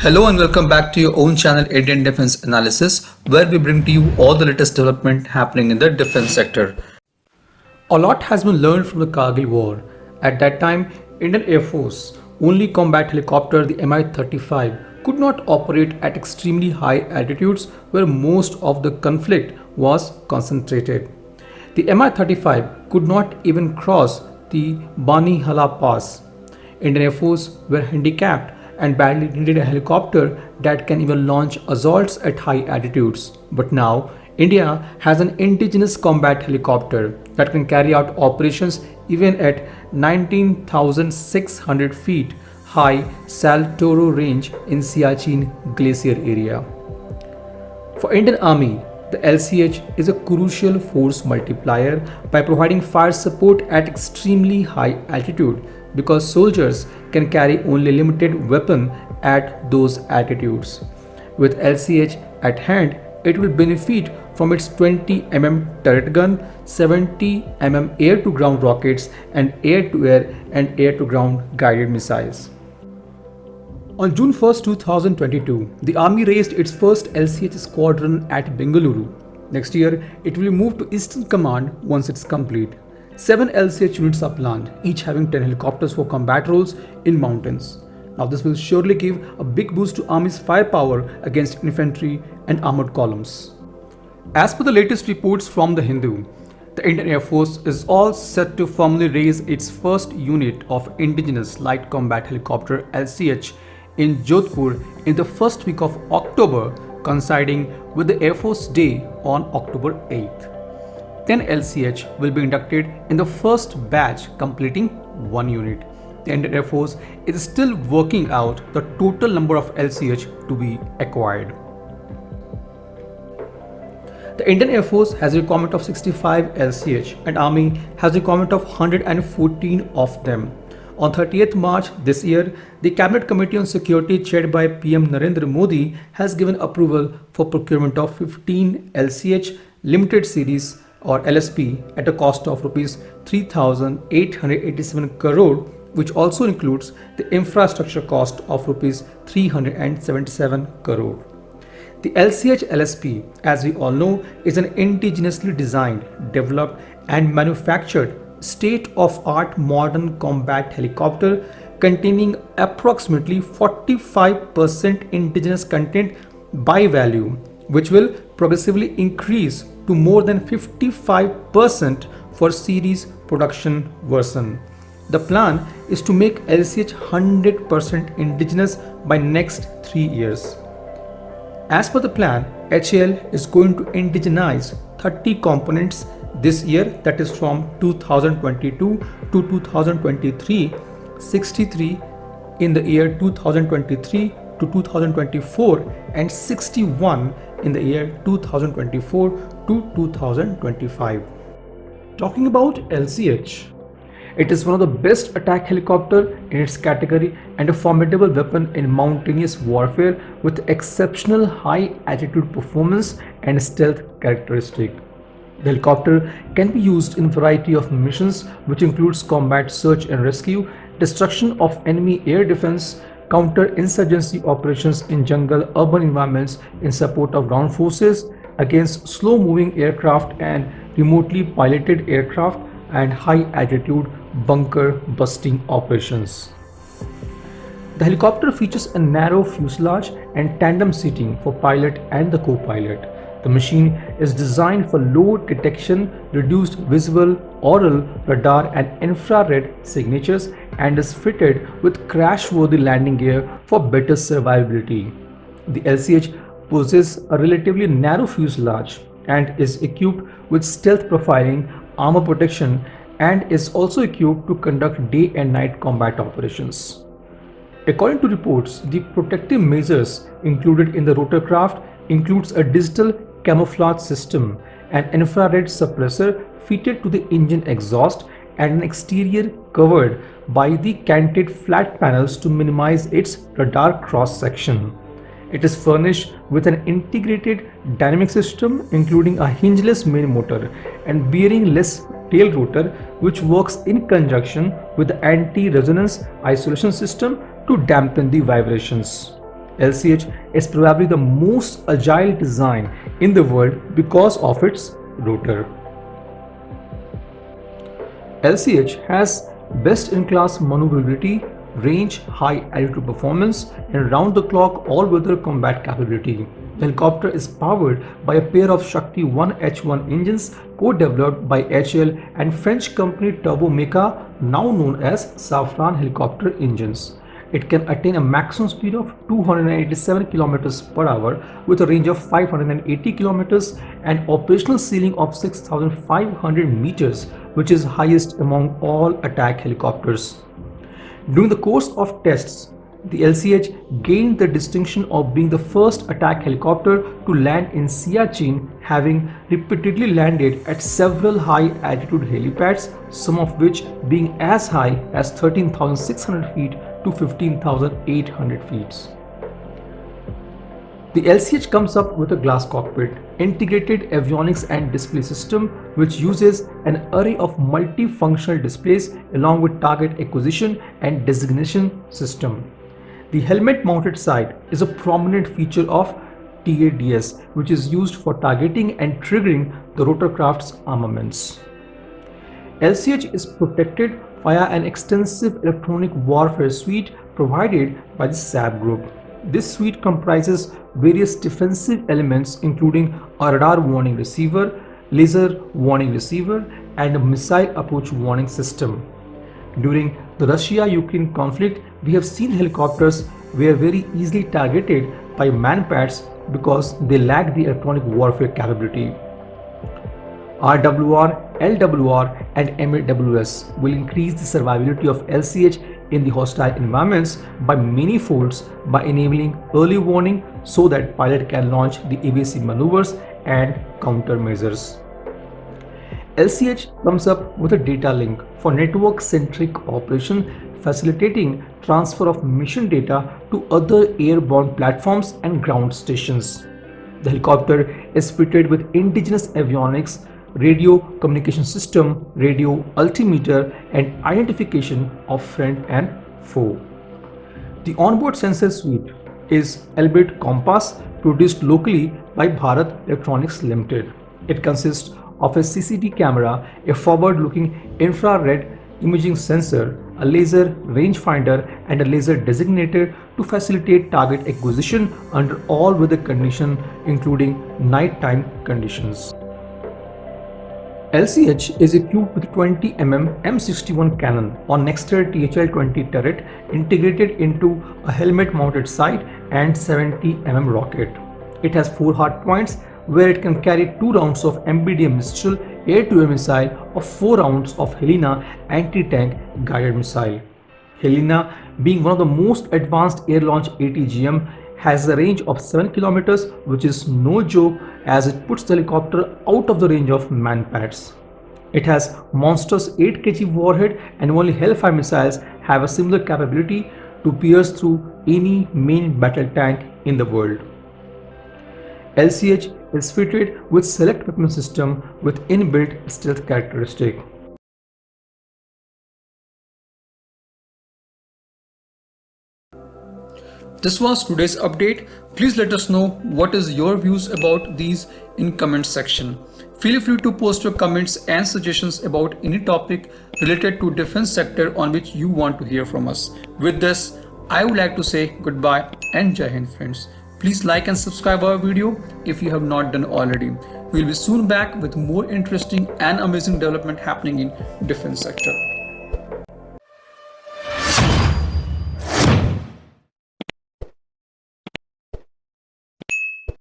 Hello and welcome back to your own channel Indian Defense Analysis, where we bring to you all the latest development happening in the defense sector. A lot has been learned from the Kargil war. At that time, Indian Air Force only combat helicopter, the Mi-35, could not operate at extremely high altitudes where most of the conflict was concentrated. The Mi-35 could not even cross the Banihal Pass. Indian Air Force were handicapped and badly needed a helicopter that can even launch assaults at high altitudes. But now, India has an indigenous combat helicopter that can carry out operations even at 19,600 feet high Saltoro Range in Siachen Glacier area. For Indian Army, the LCH is a crucial force multiplier by providing fire support at extremely high altitude because soldiers can carry only limited weapon at those altitudes. With LCH at hand, it will benefit from its 20 mm turret gun, 70 mm air-to-ground rockets and air-to-air and air-to-ground guided missiles. On June 1st, 2022, the Army raised its first LCH Squadron at Bengaluru. Next year, it will move to Eastern Command once it's complete. 7 LCH units are planned, each having 10 helicopters for combat roles in mountains. Now this will surely give a big boost to Army's firepower against infantry and armored columns. As per the latest reports from the Hindu, the Indian Air Force is all set to formally raise its first unit of indigenous light combat helicopter LCH in Jodhpur in the first week of October, coinciding with the Air Force Day on October 8th. 10 LCH will be inducted in the first batch, completing 1 unit. The Indian Air Force is still working out the total number of LCH to be acquired. The Indian Air Force has a requirement of 65 LCH and Army has a requirement of 114 of them. On 30th March this year, the Cabinet Committee on Security chaired by PM Narendra Modi has given approval for procurement of 15 LCH limited series or LSP at a cost of Rs 3,887 crore, which also includes the infrastructure cost of Rs 377 crore. The LCH LSP, as we all know, is an indigenously designed, developed and manufactured state-of-art modern combat helicopter containing approximately 45% indigenous content by value, which will progressively increase to more than 55% for series production version. The plan is to make LCH 100% indigenous by next 3 years. As per the plan, HAL is going to indigenize 30 components this year, that is from 2022 to 2023, 63 in the year 2023 to 2024 and 61 in the year 2024 to 2025. Talking about LCH, it is one of the best attack helicopter in its category and a formidable weapon in mountainous warfare with exceptional high altitude performance and stealth characteristic. The helicopter can be used in a variety of missions, which includes combat search and rescue, destruction of enemy air defense, counter-insurgency operations in jungle urban environments in support of ground forces, against slow-moving aircraft and remotely piloted aircraft, and high-altitude bunker busting operations. The helicopter features a narrow fuselage and tandem seating for pilot and the co-pilot. The machine is designed for low detection, reduced visual, aural, radar and infrared signatures and is fitted with crash-worthy landing gear for better survivability. The LCH possesses a relatively narrow fuselage and is equipped with stealth profiling, armor protection and is also equipped to conduct day and night combat operations. According to reports, the protective measures included in the rotorcraft includes a digital camouflage system, an infrared suppressor fitted to the engine exhaust and an exterior covered by the canted flat panels to minimize its radar cross-section. It is furnished with an integrated dynamic system including a hingeless main motor and bearing-less tail rotor, which works in conjunction with the anti-resonance isolation system to dampen the vibrations. LCH is probably the most agile design in the world because of its rotor. LCH has best-in-class maneuverability, range, high altitude performance, and round-the-clock all-weather combat capability. The helicopter is powered by a pair of Shakti 1H1 engines co-developed by HL and French company Turbomeca, now known as Safran helicopter engines. It can attain a maximum speed of 287 km per hour with a range of 580 km and operational ceiling of 6,500 meters, which is highest among all attack helicopters. During the course of tests, the LCH gained the distinction of being the first attack helicopter to land in Siachen, having repeatedly landed at several high altitude helipads, some of which being as high as 13,600 feet to 15,800 feet. The LCH comes up with a glass cockpit, integrated avionics and display system which uses an array of multifunctional displays along with target acquisition and designation system. The helmet mounted sight is a prominent feature of TADS which is used for targeting and triggering the rotorcraft's armaments. LCH is protected via an extensive electronic warfare suite provided by the SAB group. This suite comprises various defensive elements including a radar warning receiver, laser warning receiver, and a missile approach warning system. During the Russia-Ukraine conflict, we have seen helicopters were very easily targeted by manpads because they lack the electronic warfare capability. RWR, LWR, and MAWS will increase the survivability of LCH in the hostile environments by many folds by enabling early warning so that pilot can launch the evasive maneuvers and countermeasures. LCH comes up with a data link for network-centric operation, facilitating transfer of mission data to other airborne platforms and ground stations. The helicopter is fitted with indigenous avionics, radio communication system, radio altimeter, and identification of friend and foe. The onboard sensor suite is Elbit Compass produced locally by Bharat Electronics Limited. It consists of a CCD camera, a forward-looking infrared imaging sensor, a laser rangefinder, and a laser designator to facilitate target acquisition under all weather conditions including nighttime conditions. LCH is equipped with 20mm M61 cannon on Nexter THL-20 turret integrated into a helmet-mounted sight and 70mm rocket. It has 4 hardpoints where it can carry 2 rounds of MBDM Mistral air-to-air missile or 4 rounds of Helena anti-tank guided missile. Helena, being one of the most advanced air-launched ATGM, has a range of 7 km, which is no joke as it puts the helicopter out of the range of manpads. It has monstrous 8 kg warhead, and only Hellfire missiles have a similar capability to pierce through any main battle tank in the world. LCH is fitted with select weapon system with inbuilt stealth characteristic. This was today's update. Please let us know what is your views about these in comment section. Feel free to post your comments and suggestions about any topic related to defense sector on which you want to hear from us. With this, I would like to say goodbye and Jai Hind friends. Please like and subscribe our video if you have not done already. We'll be soon back with more interesting and amazing development happening in defense sector.